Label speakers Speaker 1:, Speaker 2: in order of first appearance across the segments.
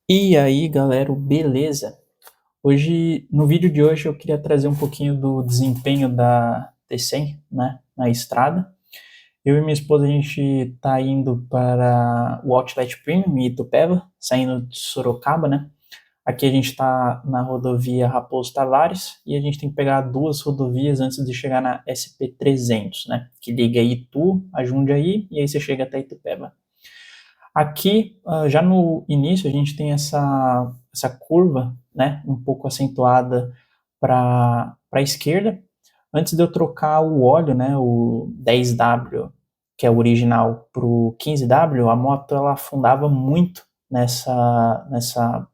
Speaker 1: E aí, galera, beleza? No vídeo de hoje, eu queria trazer um pouquinho do desempenho da T100, né, na estrada. Eu e minha esposa, a gente tá indo para o Outlet Premium em Itupeva, saindo de Sorocaba, né? Aqui a gente tá na rodovia Raposo Tavares e a gente tem que pegar duas rodovias antes de chegar na SP-300, né? Que liga Itu a Jundiaí e aí você chega até Itupeva. Aqui, já no início, a gente tem essa curva, né, um pouco acentuada para a esquerda. Antes de eu trocar o óleo, né, o 10W, que é o original, para o 15W, a moto ela afundava muito nessa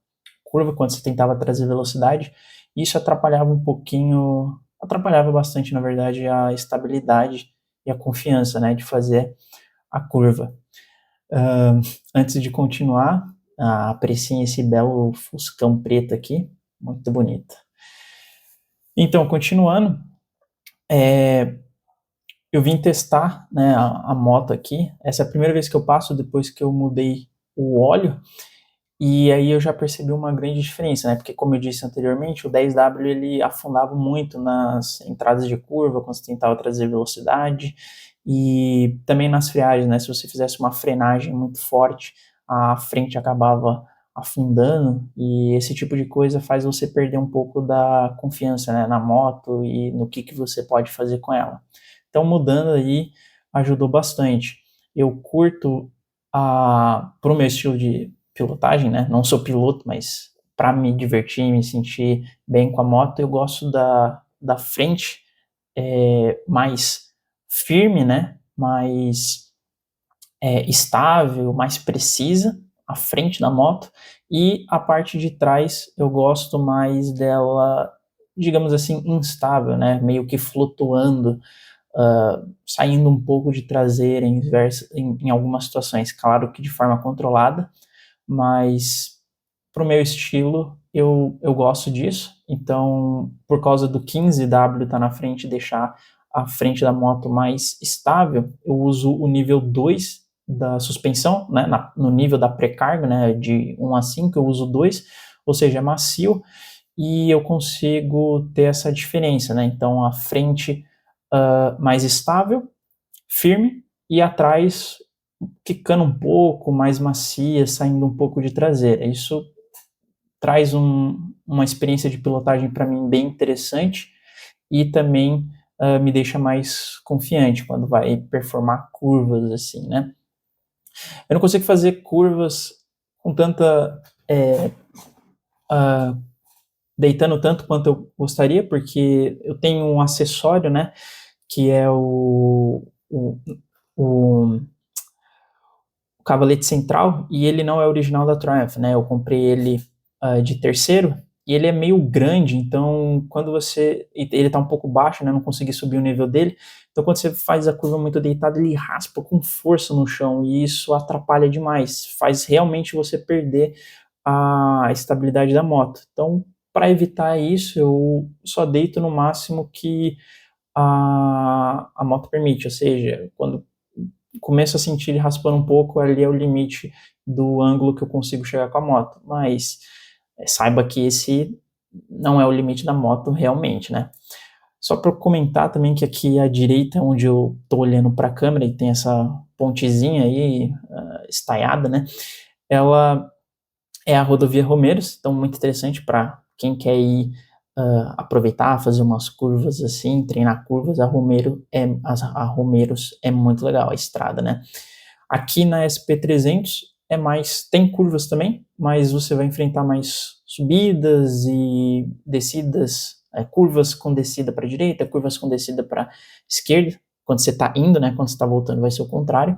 Speaker 1: curva quando você tentava trazer velocidade. Isso atrapalhava um pouquinho, atrapalhava bastante, na verdade, a estabilidade e a confiança, né, de fazer a curva. Uh, Antes de continuar, apreciem esse belo fuscão preto aqui, muito bonito. Então, continuando, eu vim testar, né, a moto aqui. Essa é a primeira vez que eu passo depois que eu mudei o óleo, e aí eu já percebi uma grande diferença, né? Porque como eu disse anteriormente, o 10W ele afundava muito nas entradas de curva quando você tentava trazer velocidade e também nas freagens, né? Se você fizesse uma frenagem muito forte, a frente acabava afundando e esse tipo de coisa faz você perder um pouco da confiança, né, na moto e no que você pode fazer com ela. Então mudando aí ajudou bastante. Eu curto pro meu estilo de pilotagem, né? Não sou piloto, mas para me divertir, me sentir bem com a moto, eu gosto da frente mais firme, né? Mais estável, mais precisa, a frente da moto, e a parte de trás eu gosto mais dela, digamos assim, instável, né? Meio que flutuando, saindo um pouco de traseira em algumas situações, claro que de forma controlada, mas pro meu estilo eu gosto disso. Então, por causa do 15W estar na frente e deixar a frente da moto mais estável, eu uso o nível 2 da suspensão, né, no nível da pré-carga, né, de 1 a 5 eu uso 2, ou seja, é macio, e eu consigo ter essa diferença, né, então a frente mais estável, firme, e atrás quicando um pouco, mais macia, saindo um pouco de traseira. Isso traz uma experiência de pilotagem para mim bem interessante e também me deixa mais confiante quando vai performar curvas assim, né? Eu não consigo fazer curvas com tanta uh, deitando tanto quanto eu gostaria, porque eu tenho um acessório, né, que é o cavalete central, e ele não é original da Triumph, né? Eu comprei ele de terceiro, e ele é meio grande, então quando você... Ele tá um pouco baixo, né? Não consegui subir o nível dele. Então quando você faz a curva muito deitada, ele raspa com força no chão, e isso atrapalha demais. Faz realmente você perder a estabilidade da moto. Então, para evitar isso, eu só deito no máximo que a moto permite, ou seja, quando começo a sentir ele raspando um pouco, ali é o limite do ângulo que eu consigo chegar com a moto, mas saiba que esse não é o limite da moto realmente, né? Só para comentar também que aqui à direita, onde eu tô olhando para a câmera e tem essa pontezinha aí estaiada, né? Ela é a rodovia Romeiros, então muito interessante para quem quer ir aproveitar, fazer umas curvas assim, treinar curvas. A Romeiros é muito legal, a estrada, né? Aqui na SP300 é mais, tem curvas também, mas você vai enfrentar mais subidas e descidas, curvas com descida para direita, curvas com descida para esquerda, quando você está indo, né? Quando você está voltando vai ser o contrário.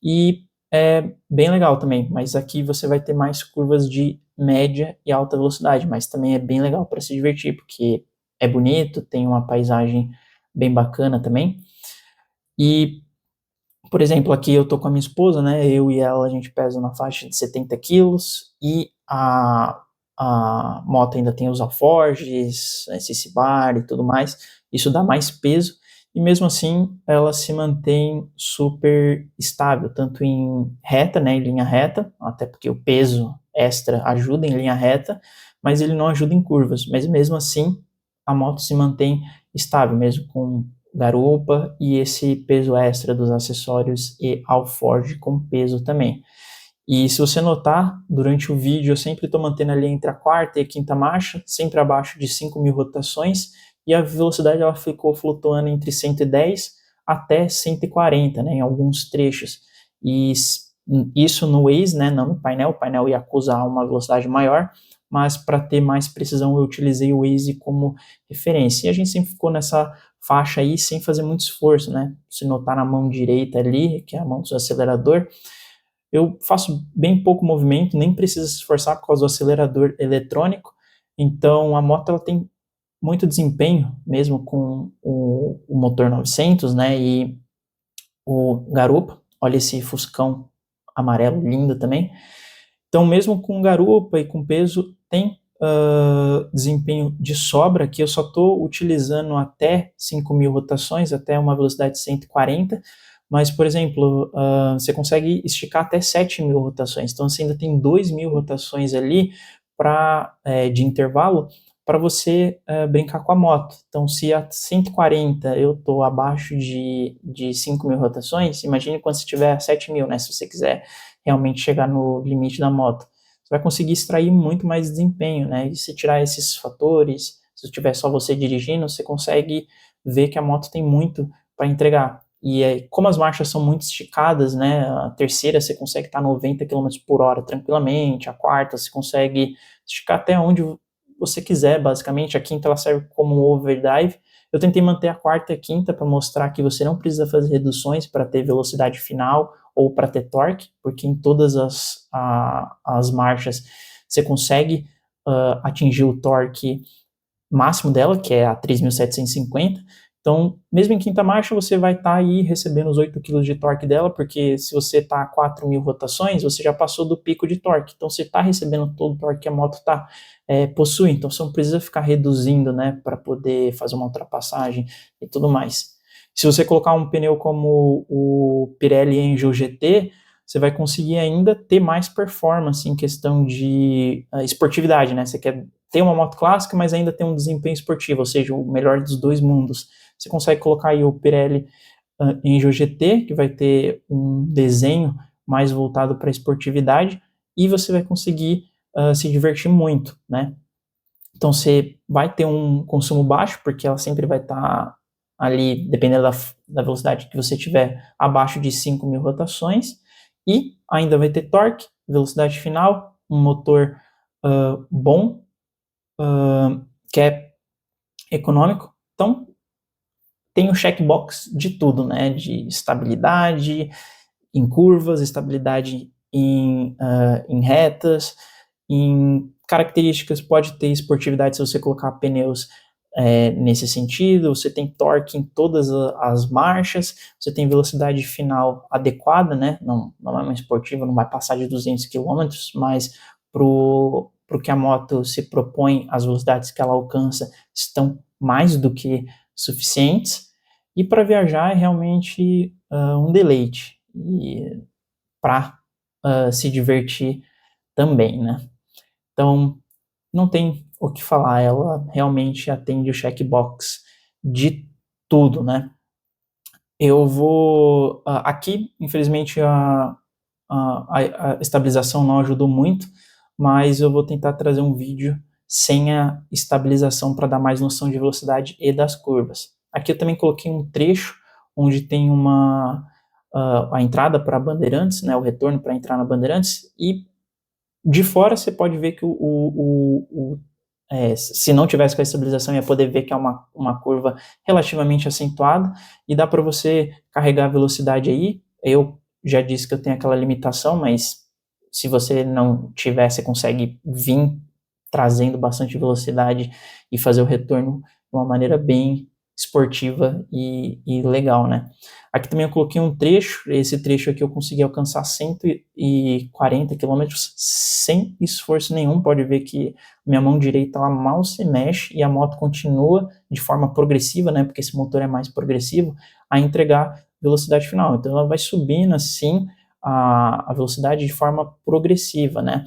Speaker 1: E é bem legal também, mas aqui você vai ter mais curvas de média e alta velocidade, mas também é bem legal para se divertir, porque é bonito, tem uma paisagem bem bacana também. E, por exemplo, aqui eu tô com a minha esposa, né? Eu e ela, a gente pesa na faixa de 70 quilos e a moto ainda tem os alforjes, CC bar e tudo mais. Isso dá mais peso e mesmo assim ela se mantém super estável, tanto em reta, né, em linha reta, até porque o peso extra ajuda em linha reta, mas ele não ajuda em curvas, mas mesmo assim a moto se mantém estável, mesmo com garupa e esse peso extra dos acessórios e alforge com peso também. E se você notar, durante o vídeo eu sempre estou mantendo ali entre a quarta e a quinta marcha, sempre abaixo de 5.000 rotações, e a velocidade ela ficou flutuando entre 110 até 140, né, em alguns trechos. E isso no Waze, né, não no painel, o painel ia acusar uma velocidade maior, mas para ter mais precisão eu utilizei o Waze como referência. E a gente sempre ficou nessa faixa aí sem fazer muito esforço, né? Se notar na mão direita ali, que é a mão do acelerador, eu faço bem pouco movimento, nem preciso se esforçar por causa do acelerador eletrônico, então a moto ela tem muito desempenho, mesmo com o motor 900, né, e o garupa. Olha esse Fuscão amarelo lindo também. Então, mesmo com garupa e com peso, tem desempenho de sobra, que eu só estou utilizando até 5.000 rotações, até uma velocidade de 140, mas, por exemplo, você consegue esticar até 7.000 rotações, então você ainda tem 2.000 rotações ali de intervalo para você brincar com a moto. Então, se a 140 eu estou abaixo de 5.000 rotações, imagine quando você tiver 7.000, né, se você quiser realmente chegar no limite da moto. Você vai conseguir extrair muito mais desempenho, né? E se tirar esses fatores, se tiver só você dirigindo, você consegue ver que a moto tem muito para entregar. E como as marchas são muito esticadas, né? A terceira você consegue estar 90 km por hora tranquilamente, a quarta você consegue esticar até onde você quiser, basicamente. A quinta ela serve como overdrive. Eu tentei manter a quarta e a quinta para mostrar que você não precisa fazer reduções para ter velocidade final ou para ter torque, porque em todas as marchas você consegue atingir o torque máximo dela, que é a 3.750. Então, mesmo em quinta marcha, você vai estar aí recebendo os 8 kg de torque dela, porque se você está a 4.000 rotações, você já passou do pico de torque. Então, você está recebendo todo o torque que a moto possui. Então, você não precisa ficar reduzindo, né, para poder fazer uma ultrapassagem e tudo mais. Se você colocar um pneu como o Pirelli Angel GT, você vai conseguir ainda ter mais performance em questão de esportividade, né? Você quer ter uma moto clássica, mas ainda ter um desempenho esportivo, ou seja, o melhor dos dois mundos. Você consegue colocar aí o Pirelli Angel GT, que vai ter um desenho mais voltado para a esportividade, e você vai conseguir se divertir muito, né? Então você vai ter um consumo baixo, porque ela sempre vai estar ali, dependendo da velocidade que você tiver, abaixo de 5.000 rotações, e ainda vai ter torque, velocidade final, um motor bom, que é econômico. Então tem o checkbox de tudo, né, de estabilidade em curvas, estabilidade em retas, em características, pode ter esportividade se você colocar pneus nesse sentido, você tem torque em todas as marchas, você tem velocidade final adequada, né, não é uma esportiva, não vai passar de 200 km, mas pro que a moto se propõe, as velocidades que ela alcança estão mais do que suficientes, e para viajar é realmente um deleite, e para se divertir também, né. Então, não tem o que falar, ela realmente atende o checkbox de tudo, né. Eu vou aqui, infelizmente, a estabilização não ajudou muito, mas eu vou tentar trazer um vídeo sem a estabilização para dar mais noção de velocidade e das curvas. Aqui eu também coloquei um trecho onde tem a entrada para Bandeirantes, né, o retorno para entrar na Bandeirantes, e de fora você pode ver que se não tivesse com a estabilização, ia poder ver que é uma curva relativamente acentuada, e dá para você carregar a velocidade aí. Eu já disse que eu tenho aquela limitação, mas se você não tiver, você consegue vir trazendo bastante velocidade e fazer o retorno de uma maneira bem esportiva e legal, né? Aqui também eu coloquei um trecho, esse trecho aqui eu consegui alcançar 140 km sem esforço nenhum. Pode ver que minha mão direita ela mal se mexe e a moto continua de forma progressiva, né, porque esse motor é mais progressivo, a entregar velocidade final. Então ela vai subindo assim a velocidade de forma progressiva, né?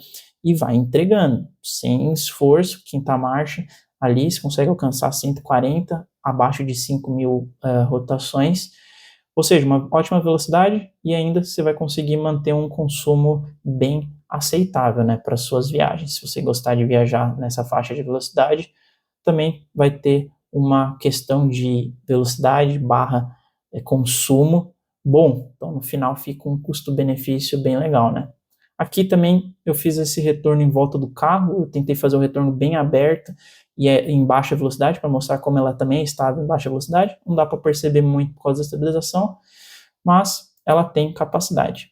Speaker 1: e vai entregando, sem esforço. Quinta marcha, ali você consegue alcançar 140, abaixo de 5.000 rotações, ou seja, uma ótima velocidade, e ainda você vai conseguir manter um consumo bem aceitável, né, para suas viagens. Se você gostar de viajar nessa faixa de velocidade, também vai ter uma questão de velocidade barra consumo bom. Então, no final, fica um custo-benefício bem legal, né? Aqui também eu fiz esse retorno em volta do carro, eu tentei fazer o retorno bem aberto e em baixa velocidade, para mostrar como ela também estava em baixa velocidade. Não dá para perceber muito por causa da estabilização, mas ela tem capacidade.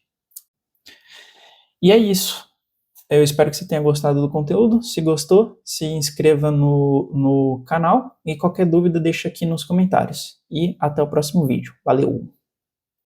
Speaker 1: E é isso. Eu espero que você tenha gostado do conteúdo. Se gostou, se inscreva no canal e qualquer dúvida deixa aqui nos comentários. E até o próximo vídeo. Valeu!